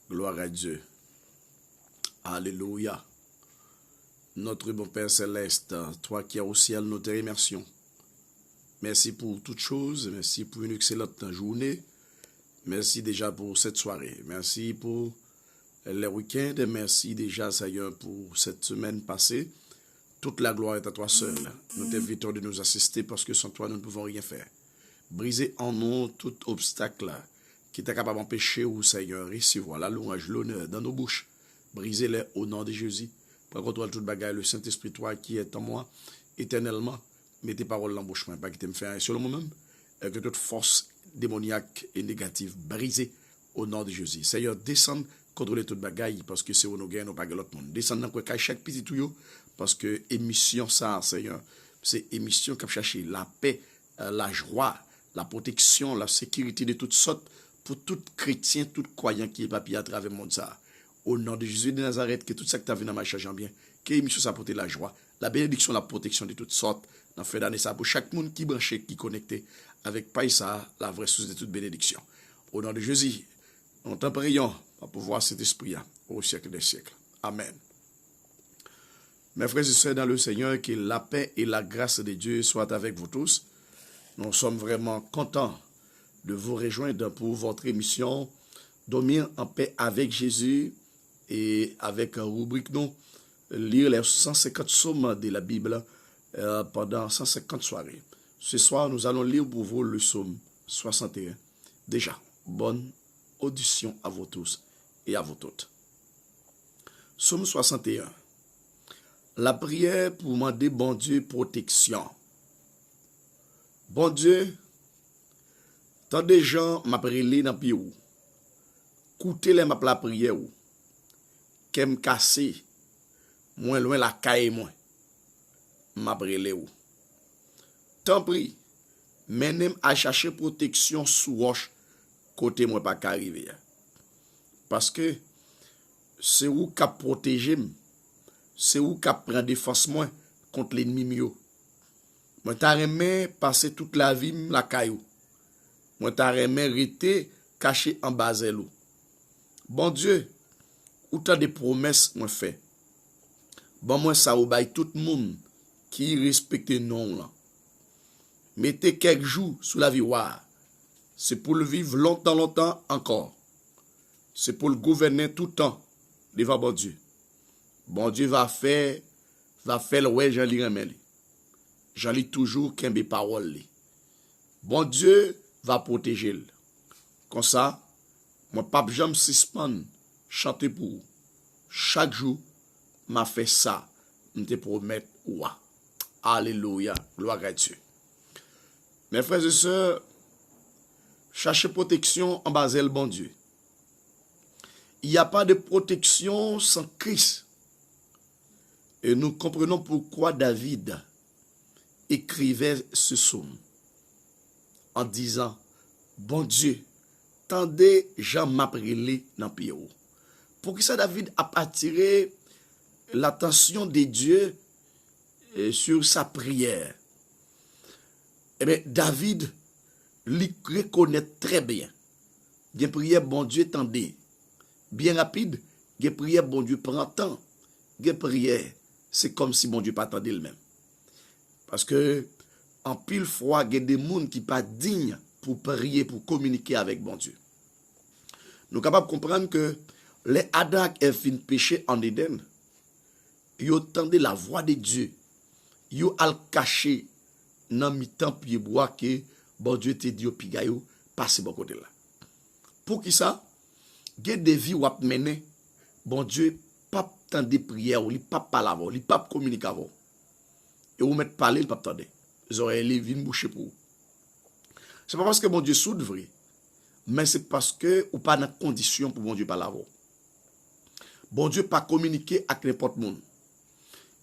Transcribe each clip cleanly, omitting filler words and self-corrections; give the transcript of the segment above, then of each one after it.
Gloire à Dieu. Alléluia. Notre bon Père Céleste, toi qui es au ciel, nous te remercions. Merci pour toutes choses. Merci pour une excellente journée. Merci déjà pour cette soirée. Merci pour les week-ends. Merci déjà, Seigneur, pour cette semaine passée. Toute la gloire est à toi seul. Nous t'invitons de nous assister parce que sans toi, nous ne pouvons rien faire. Briser en nous tout obstacle qui est capable d'empêcher, ou Seigneur, recevoir la louange, l'honneur dans nos bouches. Brisez-les au nom de Jésus. Prends contrôle toute bagaille, le Saint-Esprit, toi qui est en moi, éternellement, mets tes paroles dans la bouche, pas que tu me fais un seul moment, et que toute force démoniaque et négative brisée au nom de Jésus. Seigneur, descends, contrôler toute bagaille, parce que c'est où nous gagnons, pas que l'autre monde. Descends dans quoi chaque petit tuyau, parce que émission ça, Seigneur, c'est émission qui cherche la paix, la joie, la protection, la sécurité de toutes sortes, pour tout chrétien, tout croyant qui est papier à travers le monde ça. Au nom de Jésus de Nazareth, que tout ça que tu as vu dans ma charge en bien, que l'émission ça apporte la joie, la bénédiction, la protection de toutes sortes, dans fait d'année ça pour chaque monde qui branché, qui connecté avec Païsa, la vraie source de toute bénédiction. Au nom de Jésus, nous t'en prions pour pouvoir cet esprit-là au siècle des siècles. Amen. Mes frères et sœurs dans le Seigneur, que la paix et la grâce de Dieu soient avec vous tous. Nous sommes vraiment contents de vous rejoindre pour votre émission Dormir en paix avec Jésus et avec une rubrique nous lire les 150 psaumes de la Bible pendant 150 soirées. Ce soir, nous allons lire pour vous le psaume 61. Déjà, bonne audition à vous tous et à vous toutes. Psaume 61. La prière pour demander bon Dieu protection. Bon Dieu, tant de gens m'appellent dans le pied ou, coûtez les ma la prière ou, qu'aime casser, moins loin la caille moins, m'appellent ou. Tant pis, menem à chercher protection sous roche, côté moi pas qu'arriver. Parce que c'est où qu'a protéger, c'est où qu'a prendre défense moi contre l'ennemi mio. Moi t'a remè passer toute la vie la caillou. Moi t'a remè rester caché en bas l'eau. Bon Dieu, autant de promesses moi fait. Bon moi ça ou bay tout le monde qui respecte non là. Mettez quelques jours sous la vie war. C'est pour le vivre longtemps encore. C'est pour le gouverner tout le temps devant bon Dieu. Bon Dieu va faire le ouais j'en li remè. J'en lis toujours qu'un paroles. Bon Dieu va protéger. Comme ça, moi pape jamais suspend chanter pour vous. Chaque jour, m'a fait ça. Je te promets ouah. Alléluia. Gloire à Dieu. Mes frères et sœurs, cherchez protection en bas le bon Dieu. Il n'y a pas de protection sans Christ. Et nous comprenons pourquoi David écrivait ce psaume en disant, bon Dieu, tendez Jean m'appelé dans pied. Pour que ça David a attiré l'attention de Dieu sur sa prière. Eh bien, David lui reconnaît très bien. Bien prière, bon Dieu, tendez. Bien rapide, bien prière, bon Dieu, prend temps. Bien prière, c'est comme si bon Dieu pas attendait le même. Parce que, en pile fois, il y a des gens qui ne sont pas dignes pour prier, pour communiquer avec bon Dieu. Nous sommes capables de comprendre que les Adam qui ont fait péché en Éden, ils ont entendu la voix de Dieu. Ils ont caché dans le temps pied bois que bon Dieu te dit au pigayo, passez bon côté là. Pour qui ça? Il y a des vies où à mener, bon Dieu, pas tant de prières, il pas parler avant, il pas communiquer avant. Et vous mettez parler, il pas attendre. Vous aurez les vignes bouchées pour vous. C'est pas parce que bon Dieu soude vrai, mais c'est parce que ou pas dans condition pour bon Dieu parler avant. Bon Dieu pas communiquer avec n'importe monde.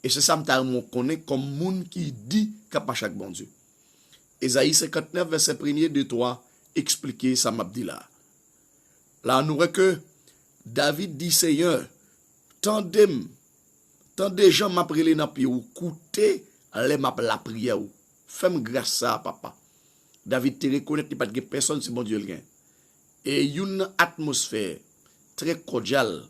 Et c'est ça que je connais comme monde qui dit qu'il n'y a pas chaque bon Dieu. Ésaïe 59, verset 1er, 2, 3, expliquer ça m'a dit là. Là, nous voyons que David dit, Seigneur, tendez gens m'appellent dans pied ou coûtez la prière ou fais-moi grâce à papa. David te reconnaît qu'il n'y a pas de personne si bon Dieu le gagne. Et une atmosphère très cordial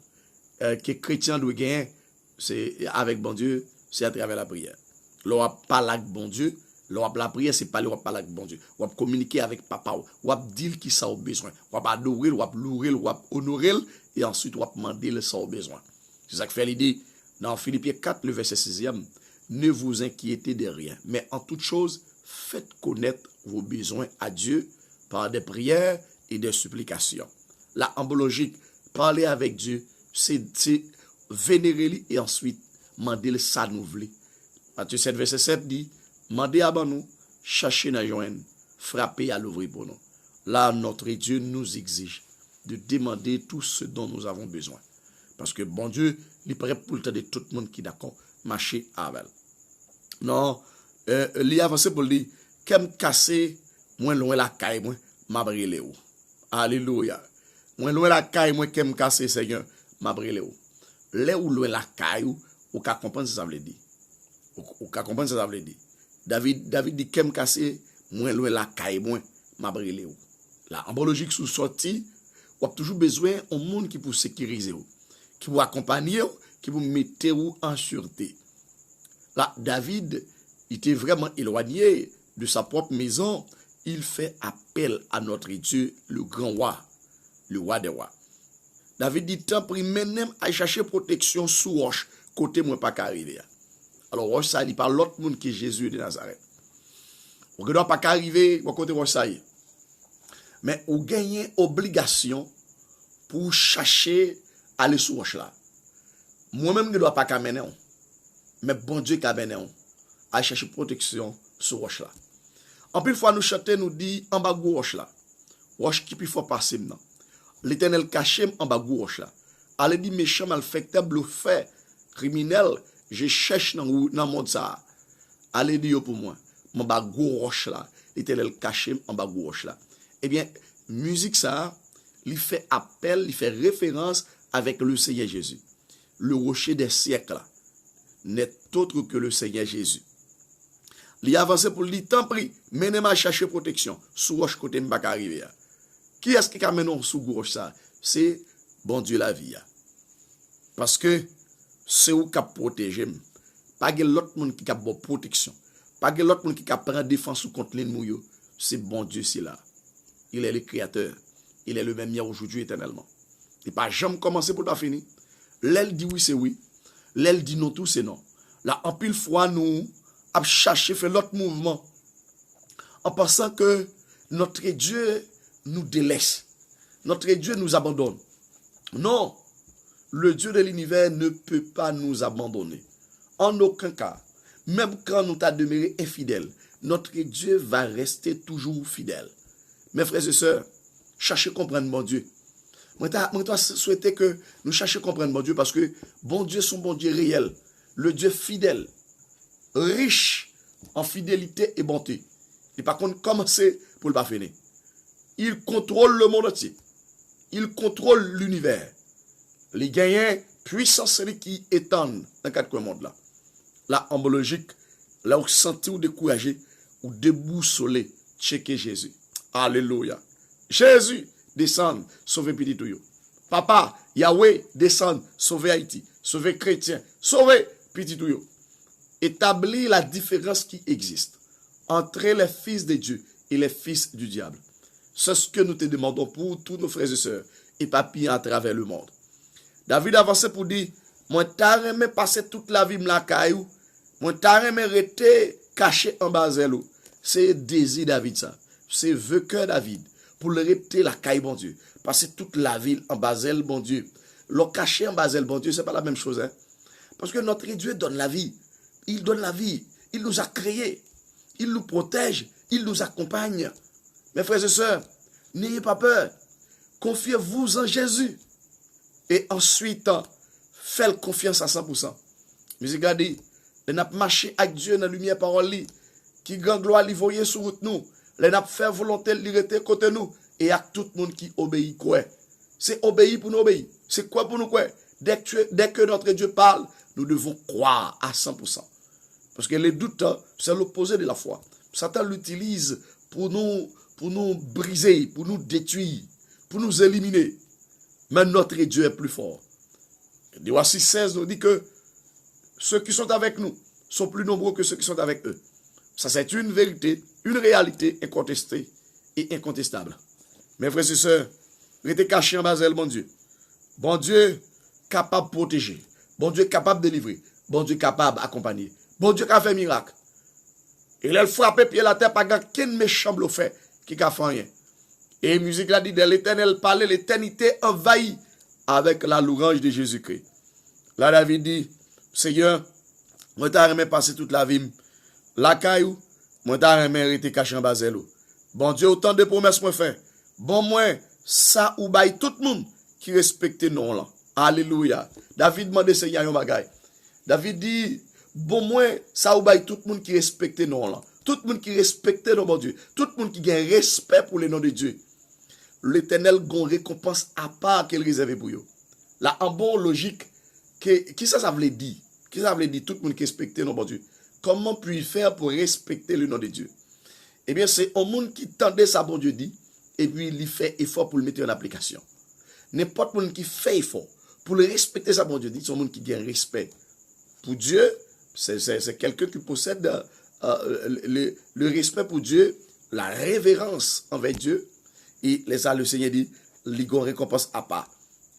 que chrétien doit gagner, c'est avec bon Dieu, c'est à travers la prière. L'on parle avec bon Dieu, l'on la prière, c'est pas l'on parle avec bon Dieu. On communiquer avec papa, on dire qui ça a besoin. On adorer, on louer, on honorer, et ensuite on demander le ça a besoin. C'est ça que fait l'idée dans Philippiens 4, le verset 6e. Ne vous inquiétez de rien, mais en toute chose, faites connaître vos besoins à Dieu par des prières et des supplications. La logique, parler avec Dieu, c'est vénérer lui et ensuite demander le ça nous voulons. Matthieu 7, verset 7 dit, mandez à nous, cherchez à joindre, frappez à l'ouvrir pour nous. Là, notre Dieu nous exige de demander tout ce dont nous avons besoin. Parce que bon Dieu, il est prêt pour le temps de tout le monde qui est d'accord, marcher avec. Non, il y a avancé pour dire, qu'aime casser, moins loin la caille, moi, m'abriller où. Alléluia. Moins loin la caille, moi, qu'aime casser, Seigneur, m'abriller où. Là où loin la caille, ou qu'à comprendre ce que ça veut dire. Ou qu'à comprendre ce que ça veut dire. David dit, qu'aime casser, moins loin la caille, moi, m'abriller où. La logique sous sortie, on a toujours besoin d'un monde qui peut sécuriser ou, qui peut accompagner ou, qui peut mettre ou en sûreté. Là, David était vraiment éloigné de sa propre maison. Il fait appel à notre Dieu, le grand roi, le roi des rois. David dit, tant pis, même à chercher protection sous roche, côté moi pas qu'arriver. Alors, roche ça, il parle l'autre monde qui est Jésus de Nazareth. On ne doit pas qu'arriver, côté roche ça. Mais on gagne obligation pour chercher à aller sous roche là. Moi-même, je ne dois pas qu'à mener. Mais bon Dieu qui a mené à chercher protection sur roche là. En plus fois nous chantons nous dit en bas roche là. Roche qui puis faut passer maintenant. L'Éternel caché en bas roche là. Allez dit méchant malfecteur bluffeur criminel, je cherche dans monde ça. Allez dire pour moi, en bas roche là. L'Éternel caché en bas roche là. Eh bien, musique ça, il fait appel, il fait référence avec le Seigneur Jésus. Le rocher des siècles là n'est autre que le Seigneur Jésus. Il a avancé pour lui, tant pis, menez-moi à chercher protection. Sous roche côté m'bak arriver. Qui est-ce qui a mené sous roche ça? C'est bon Dieu la vie. Parce que c'est où qui a protégé. Pas de l'autre monde qui a bonne protection. Pas de l'autre monde qui a prendre défense contre l'ennemi. C'est bon Dieu, c'est là. Il est le créateur. Il est le même hier, aujourd'hui, éternellement. Il n'a pas jamais commencé pour pas finir. L'aile dit oui, c'est oui. L'aile dit non, tout c'est non. Là, en pile fois, nous avons cherché, fait l'autre mouvement. En pensant que notre Dieu nous délaisse. Notre Dieu nous abandonne. Non. Le Dieu de l'univers ne peut pas nous abandonner. En aucun cas. Même quand nous t'a demeuré infidèle, notre Dieu va rester toujours fidèle. Mes frères et sœurs, cherchez à comprendre mon Dieu. Moi, je souhaite que nous cherchions à comprendre mon Dieu parce que bon Dieu, son bon Dieu réel, le Dieu fidèle, riche en fidélité et bonté. Et par contre, commencer pour le pas finir. Il contrôle le monde entier. Il contrôle l'univers. Les gagnants, puissance qui étendent dans quatre monde là. Là, en logique, là où senti ou découragé ou déboussolé, checker Jésus. Alléluia. Jésus descend, sauver petit tout. Papa, Yahweh, descend, sauver Haïti, sauver chrétien, sauver petit tout. Établir la différence qui existe entre les fils de Dieu et les fils du diable. C'est ce que nous te demandons pour tous nos frères et sœurs et papillons à travers le monde. David avançait pour dire, moi t'as aimé passer toute la vie la caillou, moi t'as aimé rester caché en bas zèle. C'est désir David ça. C'est vœu cœur David. Pour le rester la caille, bon Dieu. Passer toute la ville en Basel, bon Dieu. Le cacher en Basel, bon Dieu, c'est pas la même chose. Hein? Parce que notre Dieu donne la vie. Il donne la vie. Il nous a créés. Il nous protège. Il nous accompagne. Mes frères et sœurs, n'ayez pas peur. Confiez-vous en Jésus. Et ensuite, faites confiance à 100%. Mais regardez, on a marché avec Dieu dans la lumière parole, qui grand gloire lui voyait sur route nous. Les n'a fait volonté de rester côté nous. Et à tout le monde qui obéit quoi. C'est obéir pour nous obéir. C'est quoi pour nous quoi. Dès que notre Dieu parle, nous devons croire à 100%. Parce que les doutes, c'est l'opposé de la foi. Satan l'utilise pour nous briser, pour nous détruire, pour nous éliminer. Mais notre Dieu est plus fort. Et voici 16 nous dit que ceux qui sont avec nous sont plus nombreux que ceux qui sont avec eux. Ça, c'est une vérité, une réalité incontestée et incontestable. Mes frères et sœurs, restez cachés en Basel, mon Dieu. Bon Dieu capable de protéger. Bon Dieu capable de délivrer. Bon Dieu capable d'accompagner. Bon Dieu qui a fait miracle. Et il a frappé pied la terre, pas qu'un méchant le fait qui a fait rien. Et la musique l'a dit, de l'éternel parlait, l'éternité envahie avec la louange de Jésus-Christ. Là, David dit, Seigneur, moi t'as aimé passer toute la vie. La caillou, moi t'as aimé rester caché en Basel. Bon Dieu, autant de promesses moi fait. Bon moi, ça ou bail tout le monde qui respecte non là. Alléluia. David demande Seigneur un bagay. David dit, bon moi, ça ou bail tout le monde qui respecte non là. Tout le monde qui respecte non bon Dieu. Tout le monde qui a respect pour le nom de Dieu. L'Éternel gon récompense à part qu'elle réserve pour eux. Là, en bon logique, qui ça veut dire? Qui ça veut dire tout le monde qui respecte non bon Dieu? Comment puis-il faire pour respecter le nom de Dieu? Eh bien, c'est un monde qui tendait ça, bon Dieu dit, et puis il fait effort pour le mettre en application. N'importe monde qui fait effort pour le respecter ça, bon Dieu dit, c'est un monde qui gagne respect. Pour Dieu, c'est quelqu'un qui possède le respect pour Dieu, la révérence envers Dieu. Et le Seigneur dit, il y a récompense à part.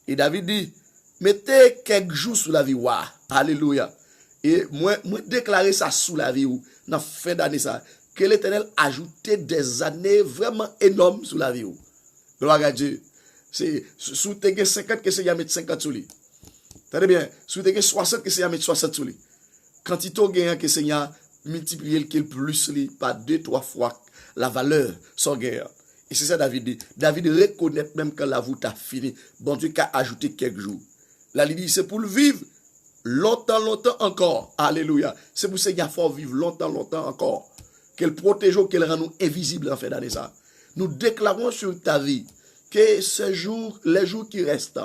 Et David dit, mettez quelques jours sous la vie. Alléluia. Et moi déclarer ça sous la vie, dans la fin d'année, ça, que l'Éternel ajouté des années vraiment énormes sous la vie. Gloire à Dieu. C'est sous tes 50 que c'est y a mettre 50 sous lui. Tenez bien, sous tes 60 que c'est y a mettre 60 sous lui. Quand il t'a gagné que c'est y a multiplié le plus lui par 2-3 fois la valeur sans guerre. Et c'est ça David dit. David reconnaît même quand la voûte a fini. Bon Dieu a ajouté quelques jours. Là, il dit, c'est pour le vivre longtemps encore. Alléluia. C'est pour ça qu'il faut vivre longtemps encore. Qu'elle protège, qu'elle rend nous invisibles en fait d'année ça. Nous déclarons sur ta vie que ces jours, les jours qui restent,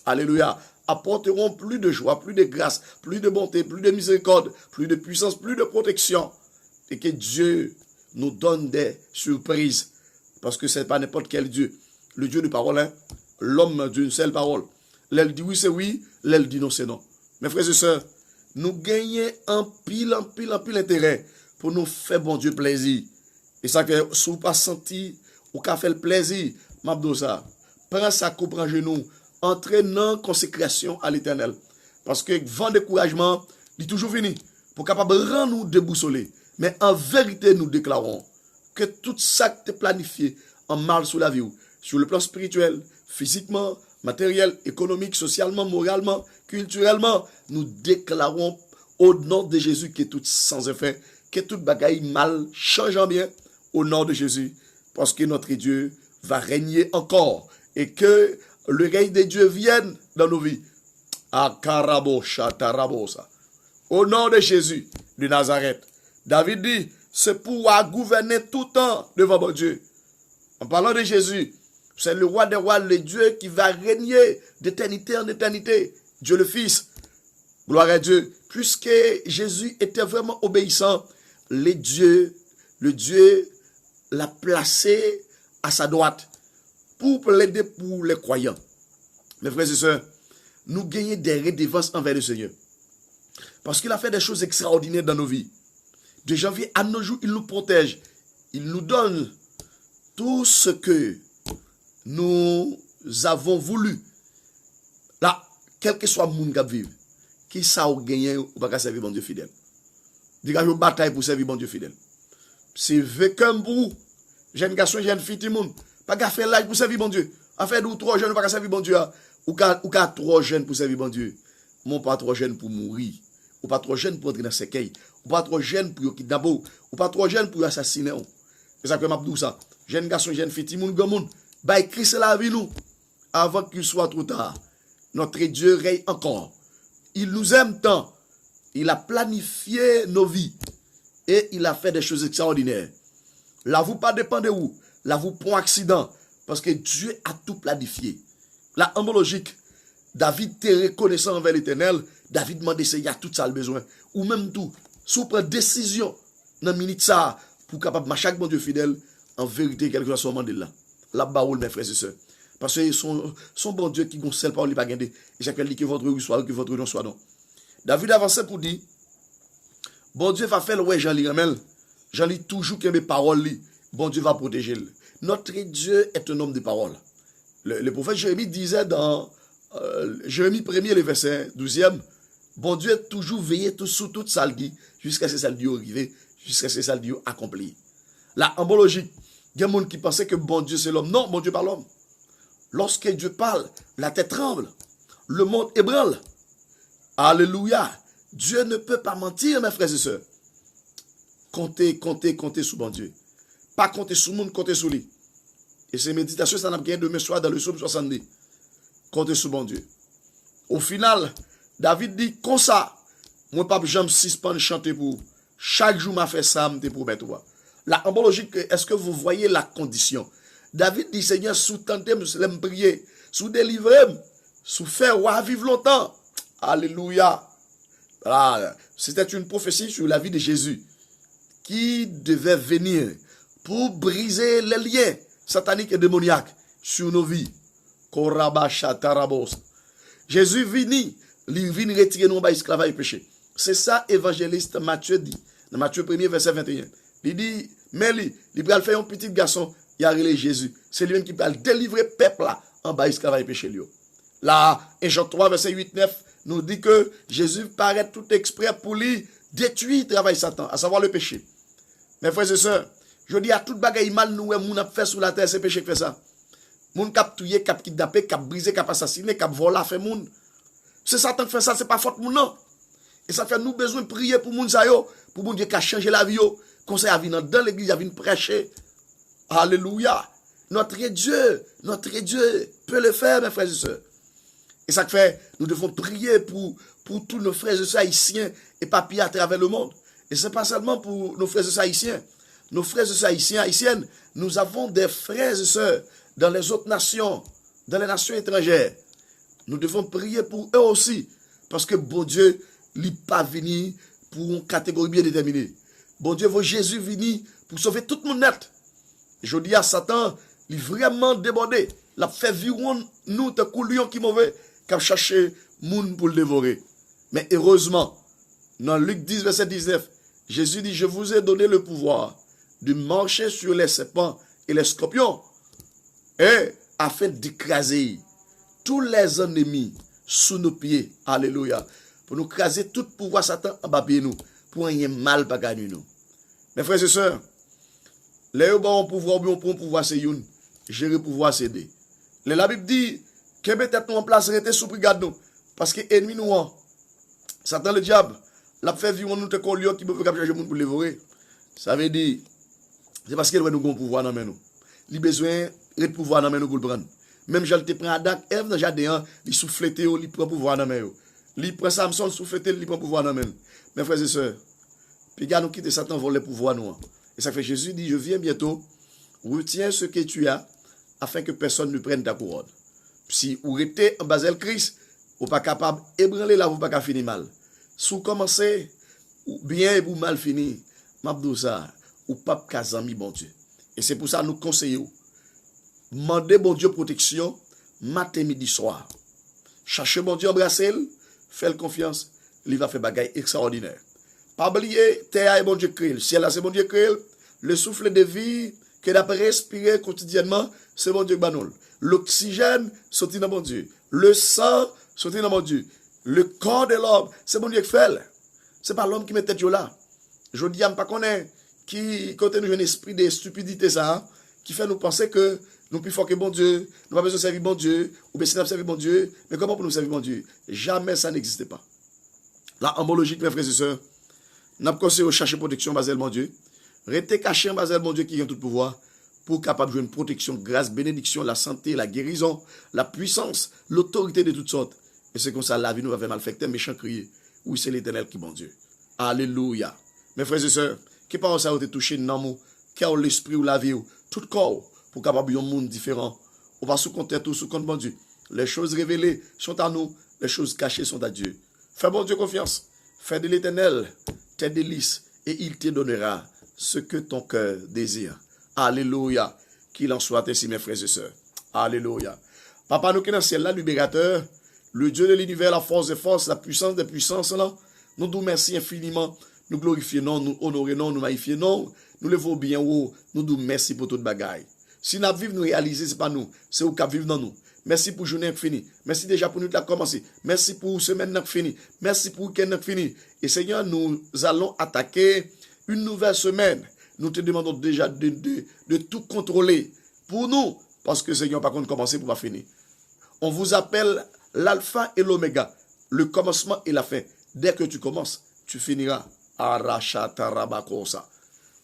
alléluia, apporteront plus de joie, plus de grâce, plus de bonté, plus de miséricorde, plus de puissance, plus de protection. Et que Dieu nous donne des surprises. Parce que ce n'est pas n'importe quel Dieu. Le Dieu de parole, hein? L'homme d'une seule parole. L'elle dit oui, c'est oui. L'elle dit non, c'est non. Mes frères et sœurs, nous gagnons un pile intérêt pour nous faire bon Dieu plaisir. Et ça que si vous pas senti ou qu'a fait le plaisir, m'abdosa, prends sa coupe en genou, entraînant consécration à l'Éternel. Parce que vent découragement, il est toujours fini. Pour capable rendre nous déboussoler. Mais en vérité, nous déclarons que tout ça qui est planifié en mal sous la vie, sur le plan spirituel, physiquement, matériel, économique, socialement, moralement, culturellement, nous déclarons au nom de Jésus que tout sans effet, que toute bagaille mal change en bien au nom de Jésus, parce que notre Dieu va régner encore et que le règne de Dieu vienne dans nos vies. Au nom de Jésus de Nazareth, David dit, c'est pour gouverner tout le temps devant mon Dieu. En parlant de Jésus, c'est le roi des rois, le Dieu qui va régner d'éternité en éternité. Dieu le Fils. Gloire à Dieu. Puisque Jésus était vraiment obéissant, le Dieu l'a placé à sa droite pour plaider pour les croyants. Mes frères et sœurs, nous gagnons des redevances envers le Seigneur. Parce qu'il a fait des choses extraordinaires dans nos vies. De janvier à nos jours, il nous protège. Il nous donne tout ce que nous avons voulu. Là, quel que soit le monde qui vit, qui ça ou gagné ou pas servir bon Dieu fidèle. Dégage une bataille pour servir bon Dieu fidèle. C'est comme vous, jeune garçon, jeune fille, tout le monde. Pas qu'à faire l'âge pour servir bon Dieu. En fait, ou trop jeune, pas qu'à servir bon Dieu. Ou qu'à trop jeune pour servir bon Dieu. Mon pas trop jeune pour mourir. Ou pas trop jeune pour entrer dans ce quai. Ou pas trop jeune pour kidnapper. Ou pas trop jeune pour assassiner. C'est ça que m'a dit ça. Jeune garçon, jeune fille, tout le monde, bah, Christ la vie nous. Avant qu'il soit trop tard. Notre Dieu règne encore. Il nous aime tant. Il a planifié nos vies. Et il a fait des choses extraordinaires. Là, vous pas dépend de où. Là, vous prend accident. Parce que Dieu a tout planifié. La logique, David était reconnaissant envers l'Éternel. David m'a dit, il y a tout ça le besoin. Ou même tout. Si vous prenez décision dans la minute ça, pour capable marcher avec mon Dieu fidèle, en vérité, quelque chose soit là. La baoule, mes frères et sœurs. Parce que son bon Dieu qui gonçelle par lui pas gagner. Et chaque dit que votre oui soit que votre non soit non. David avançait pour dire, bon Dieu va faire le ouais Jean-Li Ramel. Jean-Li toujours que mes paroles, bon Dieu va protéger. Notre Dieu est un homme de parole. Le prophète Jérémie disait dans Jérémie 1er, le verset 12e, bon Dieu est toujours veillé sous toute saldi jusqu'à ce que saldi arrive, jusqu'à ce que saldi accompli. La logique, il y a des gens qui pensaient que bon Dieu c'est l'homme. Non, bon Dieu pas l'homme. Lorsque Dieu parle, la tête tremble, le monde ébranle. Alléluia. Dieu ne peut pas mentir, mes frères et sœurs. Comptez sur bon Dieu. Pas compter sur le monde, comptez sur lui. Et ces méditations, ça n'a pas demain soir dans le psaume 70. Comptez sur bon Dieu. Au final, David dit, comme ça, moi pas jamais suspendre chanter pour chaque jour m'a fait ça, me promet toi. La logique, est-ce que vous voyez la condition? David dit, Seigneur, sous tenter, me prier, sous délivrer, sous faire ou vivre longtemps. Alléluia. Voilà. C'était une prophétie sur la vie de Jésus qui devait venir pour briser les liens sataniques et démoniaques sur nos vies. Jésus vient retirer nos esclavage et péché. C'est ça évangéliste Matthieu dit. Dans Matthieu 1er, verset 21. Il dit, mais il va faire un petit garçon, il a relé Jésus. C'est lui-même qui va délivrer le peuple là, en bas esclavage et péché. Là, en Jean 3, verset 8-9, nous dit que Jésus paraît tout exprès pour lui détruire le travail Satan, à savoir le péché. Mes frères et sœurs, je dis à tout bagaille mal nous, moun a fait sur la terre, c'est péché qui fait ça. Moun kap touye, kap kidnappé, kap brisé, kap assassiné, kap volé, fait moun. C'est Satan qui fait ça, c'est pas faute moun non. Et ça fait nous besoin de prier pour moun sa yo, pour moun Dieu qui a changé la vie yo. Conseil à venir dans l'église, à venir prêcher. Alléluia. Notre Dieu peut le faire, mes frères et sœurs. Et ça fait, nous devons prier pour tous nos frères et sœurs haïtiens et papiers à travers le monde. Et ce n'est pas seulement pour nos frères et sœurs haïtiens. Nos frères et sœurs haïtiens, haïtiennes, nous avons des frères et sœurs dans les autres nations, dans les nations étrangères. Nous devons prier pour eux aussi. Parce que bon Dieu, il n'est pas venu pour une catégorie bien déterminée. Bon Dieu, Jésus venu pour sauver tout le monde net. Je dis à Satan, il est vraiment débordé. Il a fait vivre nous, de coulions qui mauvais, qui a cherché monde pour le dévorer. Mais heureusement, dans Luc 10, verset 19, Jésus dit, je vous ai donné le pouvoir de marcher sur les serpents et les scorpions, et afin d'écraser tous les ennemis sous nos pieds. Alléluia. Pour nous craser tout pouvoir Satan en bas de nous, pour rien mal pas gagner nous. Mes frères et sœurs, les bon pouvoir, bon pouvoir c'est une, gérer pouvoir c'est deux. La Bible dit que peut-être nous en place rester sous brigade nous, parce que ennemi nous, Satan le diable, l'a fait vivre nous te collion qui peut capturer le monde pour le dévorer. Ça veut dire, c'est parce qu'il veut nous bon pouvoir dans nous. Il a besoin de pouvoir dans nous pour le prendre. Même Jean te prend Adam, Ève dans le jardin, il souffle, il prend pouvoir dans nous. Il prend Samson, souffle, il prend pouvoir dans nous. Mes frères et sœurs, puis gars nous quitter Satan voler pouvoir nous. Et ça fait Jésus dit, je viens bientôt, retiens ce que tu as, afin que personne ne prenne ta couronne. Si vous êtes en bas de Christ, vous n'êtes pas capable d'ébranler là, vous n'êtes pas finir mal. Si vous commencez, ou bien et vous mal fini, Mabdouza, ou pas kazami bon Dieu. Et c'est pour ça que nous conseillons, demandez bon Dieu protection, matin, midi, soir. Cherchez bon Dieu, embrassez-le, faites confiance, il va faire bagaille extraordinaire. Pas oublier, terre est bon Dieu créé, le ciel là c'est bon Dieu créé, le souffle de vie que d'après respirer quotidiennement, c'est bon Dieu banol. L'oxygène, sorti dans bon Dieu. Le sang, sorti dans bon Dieu. Le corps de l'homme, c'est bon Dieu qui fait. C'est pas l'homme qui met tête là. Je dis à pas connaître qui côté nous un esprit de stupidité ça, hein, qui fait nous penser que nous plus fort que bon Dieu, nous pas besoin de servir bon Dieu, ou bien si nous servir bon Dieu, mais comment pour nous servir bon Dieu? Jamais ça n'existait pas. La logique, mes frères et sœurs, nous avons conseillé de chercher protection basée mon Dieu. Restez caché en basée mon Dieu qui a tout pouvoir pour capable de jouer une protection, grâce, bénédiction, la santé, la guérison, la puissance, l'autorité de toutes sortes. Et c'est comme ça la vie nous va faire malfecter, méchant crier. Oui, c'est l'Éternel qui est bon Dieu. Alléluia. Mes frères et sœurs, qui parole ça a été touché dans nous, qui a l'esprit ou la vie, tout corps, pour capable de un monde différent. On va sous compter tout, sous compte bon Dieu. Les choses révélées sont à nous, les choses cachées sont à Dieu. Fais bon Dieu confiance. Fais de l'Éternel tes délices et il te donnera ce que ton cœur désire. Alléluia. Qu'il en soit ainsi, mes frères et sœurs. Alléluia. Papa, nous qui dans le ciel, là, libérateur, le Dieu de l'univers, la force des forces, la puissance des puissances, là, nous nous merci infiniment. Nous glorifions, non, nous honorons, non, nous magnifions, non, nous levons bien haut, nous nous merci pour toute bagaille. Si nous vivons, nous réaliser, ce n'est pas nous, c'est vous qui vivons dans nous. Merci pour journée fini. Merci déjà pour nous de commencer. Merci pour semaine fini. Merci pour week-end fini. Et Seigneur, nous allons attaquer une nouvelle semaine. Nous te demandons déjà de tout contrôler pour nous. Parce que Seigneur, par contre, commencer pour pas finir. On vous appelle l'alpha et l'oméga. Le commencement et la fin. Dès que tu commences, tu finiras.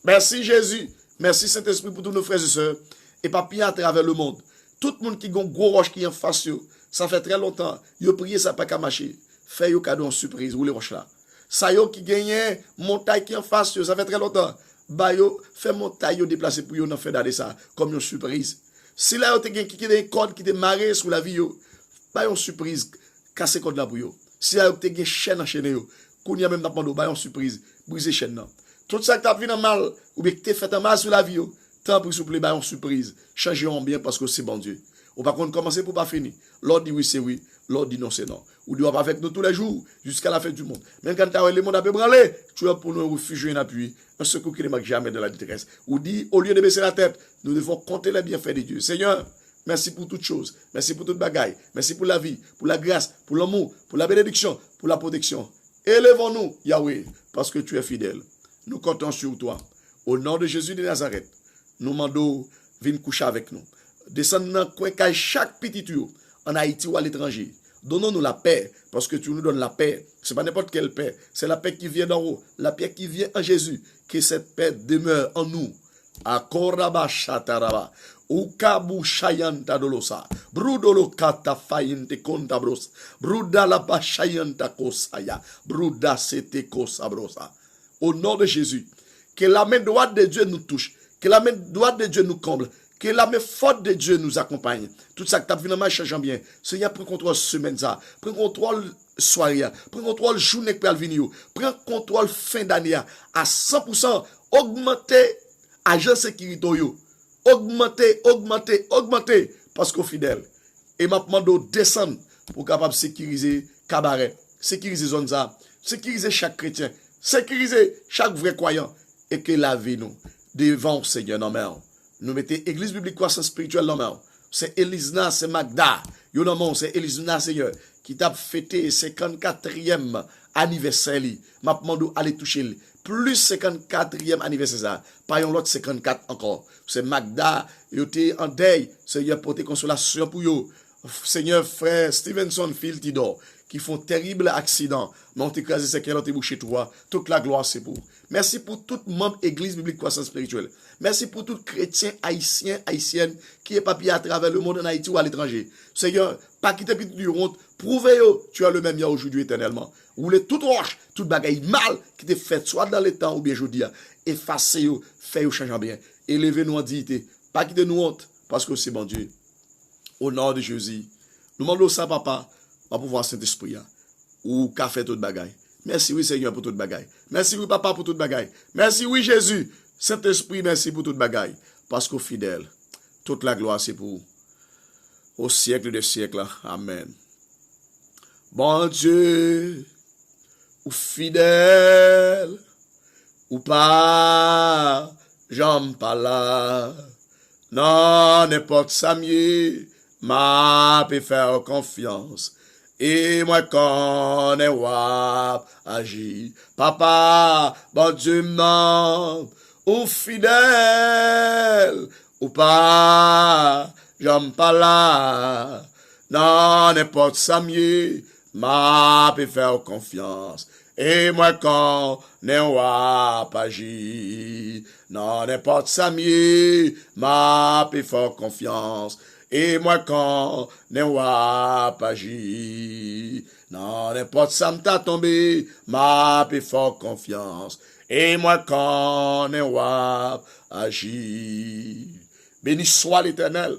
Merci Jésus. Merci Saint-Esprit pour tous nos frères et sœurs. Et papier à travers le monde. Tout le monde qui a un gros roche qui est en face, ça fait très longtemps. Yo prié, ça pas qu'à marcher. Fait yo cadeau en surprise, ou les roches là. Ça yo qui gagne montagne qui est en face, ça fait très longtemps. Bah yo, fait montagne yo déplacer pour yo n'en fait d'aller ça, comme une surprise. Si là yo te gagne qui des cordes qui te marré sous la vie yo, bah yon surprise, casser code là pour yo. Si là yo te gagne chaîne enchaîné yo, qu'on y a même n'a pas bah yon surprise, briser chaîne là. Tout ça que t'as vu dans mal, ou bien que t'es fait un mal sur la vie yo. Tant pour souple, bah, en surprise. Changez en bien parce que c'est bon Dieu. Ou par contre, commencer pour pas finir. L'ordre dit oui, c'est oui. L'ordre dit non, c'est non. Ou doit pas avec nous tous les jours, jusqu'à la fin du monde. Même quand le monde a peu branlé, tu as pour nous réfugier un appui, un secours qui ne manque jamais de la détresse. Ou dit, au lieu de baisser la tête, nous devons compter les bienfaits de Dieu. Seigneur, merci pour toutes choses. Merci pour toute bagaille. Merci pour la vie, pour la grâce, pour l'amour, pour la bénédiction, pour la protection. Élevons-nous, Yahweh, parce que tu es fidèle. Nous comptons sur toi. Au nom de Jésus de Nazareth. Nous demandons, viens coucher avec nous. Descendons dans le coin chaque petit tuyau, en Haïti ou à l'étranger. Donnons-nous la paix, parce que tu nous donnes la paix. Ce n'est pas n'importe quelle paix. C'est la paix qui vient d'en haut, la paix qui vient en Jésus. Que cette paix demeure en nous. Akoraba shataraba. Ukabu shayanta dolosa. Brudolo kata fayinte kontabros. Bruda la ba shayanta kosaya. Bruda sete kosabrosa. Au nom de Jésus, que la main droite de Dieu nous touche. Que la main droite de Dieu nous comble. Que la main forte de Dieu nous accompagne. Tout ça que tu as finalement changeant bien. Seigneur, prends contrôle semaine ça. Prends contrôle soirée. Prends contrôle journée pour venir. Prends contrôle fin d'année à 100%. Augmenter agent sécurité. Augmenter. Parce qu'au fidèle. Et ma demande descendre pour capable sécuriser cabaret. Sécuriser zone ça. Sécuriser chaque chrétien. Sécuriser chaque vrai croyant. Et que la vie nous. Devant Seigneur, non, mais nous mettons Église biblique croissance spirituelle, non, mais c'est Elisna, c'est Magda, yo non, c'est Elisna, Seigneur, qui t'a fêté 54e anniversaire, m'a demandé aller toucher plus 54e anniversaire, ça, pas un l'autre 54 encore, c'est Magda, yo t'es en deuil, Seigneur, porter consolation pour yo, Seigneur, frère Stevenson Filtidor, qui font terrible accident, mais on t'écrasé, c'est qu'elle a bouché toi, toute la gloire c'est pour. Merci pour tout membre Église biblique croissance spirituelle. Merci pour tout chrétien haïtien, haïtienne, qui est papier à travers le monde en Haïti ou à l'étranger. Seigneur, pas quitter petit du honte, prouvez-yo, tu as le même hier aujourd'hui éternellement. Ou les toutes roches, toute bagaille mal qui te fait soit dans le temps ou bien aujourd'hui, effacez-yo, faites-yo changer bien. Élevez-nous en dignité, pas quitter nous honte, parce que c'est bon Dieu. Au nom de Jésus, nous demandons ça, papa, pour pouvoir Saint-Esprit, ou qu'a fait toute bagaille. Merci, oui, Seigneur, pour toute bagaille. Merci, oui, papa, pour toute bagaille. Merci, oui, Jésus. Saint-Esprit, merci pour toute bagaille. Parce qu'au fidèle, toute la gloire, c'est pour au siècle des siècles. Amen. Bon Dieu, ou fidèle, ou pas, j'en pas là. Non, n'importe ça mieux, m'a pu faire confiance. Et moi, quand est wap agi, papa, bon Dieu, non, ou fidèle, ou pas, j'en pas là. Non, n'importe ça mieux, m'a pu faire confiance. Et moi, quand est wap agi, non, n'importe ça mieux, m'a pu faire confiance. Et moi, quand ne wap agi, non, n'importe ça m't'a tombé, m'a fait fort confiance. Et moi, quand ne wap agi. Béni soit l'Éternel,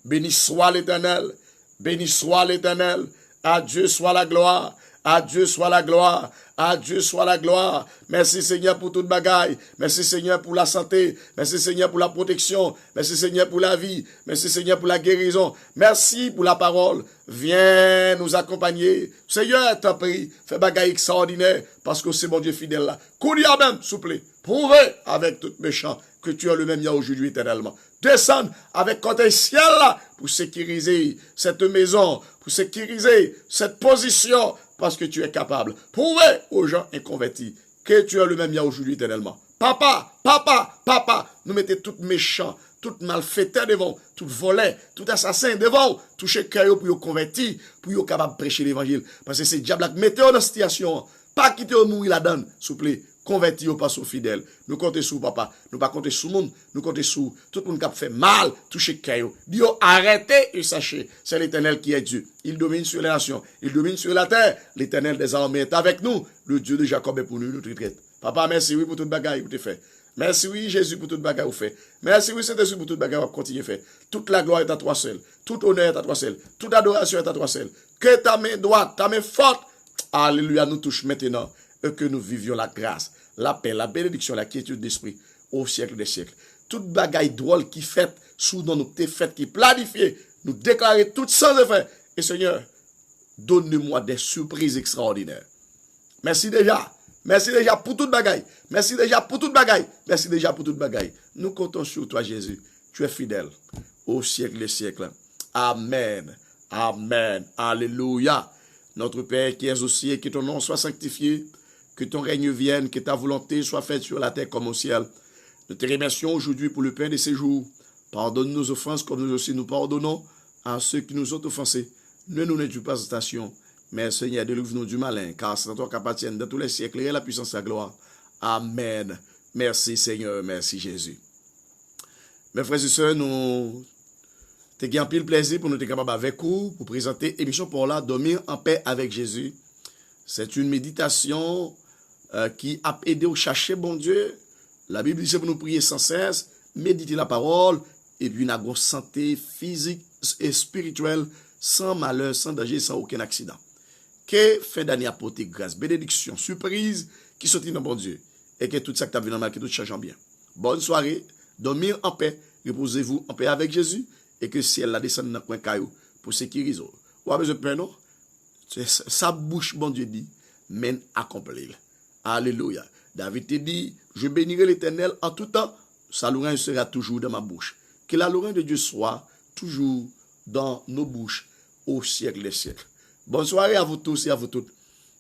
béni soit l'Éternel, béni soit l'Éternel. À Dieu soit la gloire, À Dieu soit la gloire. À Dieu soit la gloire. Merci Seigneur pour toute bagaille. Merci Seigneur pour la santé. Merci Seigneur pour la protection. Merci Seigneur pour la vie. Merci Seigneur pour la guérison. Merci pour la parole. Viens nous accompagner. Seigneur, t'en prie, fais bagaille extraordinaire parce que c'est mon Dieu fidèle là. Koudia même, s'il vous plaît. Prouvez avec tout méchant que tu es le même hier, aujourd'hui, éternellement. Descends avec côté ciel là pour sécuriser cette maison, pour sécuriser cette position, parce que tu es capable. Prouvez aux gens inconvertis que tu es le même hier, aujourd'hui, éternellement. Papa, papa, papa, nous mettez tout méchant, tout malfaiteur devant, tout volet, tout assassin devant, toucher cœur pour vous convertir, pour vous capable de prêcher l'évangile. Parce que c'est le diable qui mettez dans la situation, pas quitter au mourir la donne, s'il vous plaît. Convertir pas sous fidèle. Nous comptons sur papa. Nous pas compter sur le monde. Nous comptons sur tout le monde qui a fait mal, touché caillou. Dieu, arrêtez et sachez, c'est l'Éternel qui est Dieu. Il domine sur les nations. Il domine sur la terre. L'Éternel des armées est avec nous. Le Dieu de Jacob est pour nous, notre traite. Papa, merci oui pour toute bagaille que tu fais. Merci oui, Jésus, pour toute bagaille que tu fais. Merci oui, Saint-Esprit, pour toute bagaille que tu continues à faire. Toute la gloire est à toi seul. Tout honneur est à toi seul. Toute adoration est à toi seul. Que ta main droite, ta main forte, alléluia, nous touche maintenant. Et que nous vivions la grâce, la paix, la bénédiction, la quiétude d'esprit au siècle des siècles. Toute bagaille drôle qui fait, sous dans nos fêtes qui planifiées, nous déclarer toutes sans effet. Et Seigneur, donne-moi des surprises extraordinaires. Merci déjà. Merci déjà pour toute bagaille. Merci déjà pour toute bagaille. Merci déjà pour toute bagaille. Nous comptons sur toi, Jésus. Tu es fidèle au siècle des siècles. Amen. Amen. Alléluia. Notre Père qui es au ciel, que ton nom soit sanctifié. Que ton règne vienne, que ta volonté soit faite sur la terre comme au ciel. Nous te remercions aujourd'hui pour le pain de ces jours. Pardonne nos offenses comme nous aussi nous pardonnons à ceux qui nous ont offensés. Ne nous n'éduque pas en station, mais Seigneur, délivre-nous du malin, car c'est à toi qu'appartiennent dans tous les siècles et la puissance et la gloire. Amen. Merci Seigneur, merci Jésus. Mes frères et sœurs, nous avons pile plaisir pour nous être capables avec vous, pour présenter l'émission pour là, dormir en paix avec Jésus. C'est une méditation qui a aidé à chercher bon Dieu. La Bible dit c'est pour nous prier sans cesse, méditer la parole, et puis nous avons une santé physique et spirituelle, sans malheur, sans danger, sans aucun accident. Que fait d'année apporter grâce, bénédiction, surprise, qui sortit dans bon Dieu, et que tout ça qui t'a vu dans mal, que tout change en bien. Bonne soirée, dormir en paix, reposez-vous en paix avec Jésus, et que si elle la descend dans le coin caillou pour sécuriser. Ou avez besoin de paix, non? Sa bouche, bon Dieu dit, mène accomplir. Alléluia. David te dit, je bénirai l'Éternel en tout temps, sa louange sera toujours dans ma bouche. Que la louange de Dieu soit toujours dans nos bouches au siècle des siècles. Bonne soirée à vous tous et à vous toutes.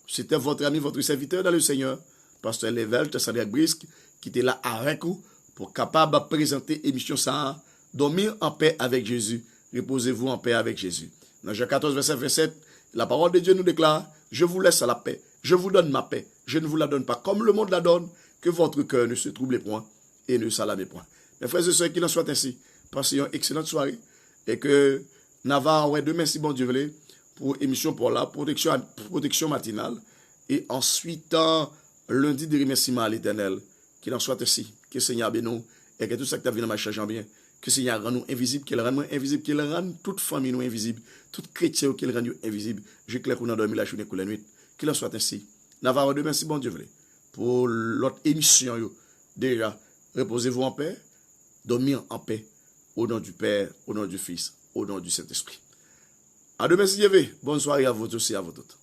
C'était votre ami, votre serviteur dans le Seigneur, Pasteur Level, Tessadiak Brisk, qui était là avec vous pour capable de présenter l'émission ça, dormir en paix avec Jésus. Reposez-vous en paix avec Jésus. Dans Jean 14, verset 27, la parole de Dieu nous déclare, je vous laisse à la paix, je vous donne ma paix, je ne vous la donne pas comme le monde la donne, que votre cœur ne se trouble point et ne s'alarme point. Mes frères et sœurs, qu'il en soit ainsi, passez une excellente soirée et que Navarre, ouais, demain, si bon Dieu veut, pour émission pour la protection matinale et ensuite, lundi de remerciement à l'Éternel, qu'il en soit ainsi, que le Seigneur bénisse et que tout ça que tu as vu dans ma change en bien. Que le Seigneur rende nous invisibles, qu'il rende nous invisibles, qu'il rende toute famille nous invisible, tout chrétien qu'il rende nous invisible. J'éclaire qu'on a dormi la journée, la nuit. Qu'il en soit ainsi. Navarre demain, si bon Dieu veut. Pour l'autre émission, déjà, reposez-vous en paix, dormir en paix, au nom du Père, au nom du Fils, au nom du Saint-Esprit. À demain, si Dieu veut. Bonne soirée à vous tous et à vous toutes.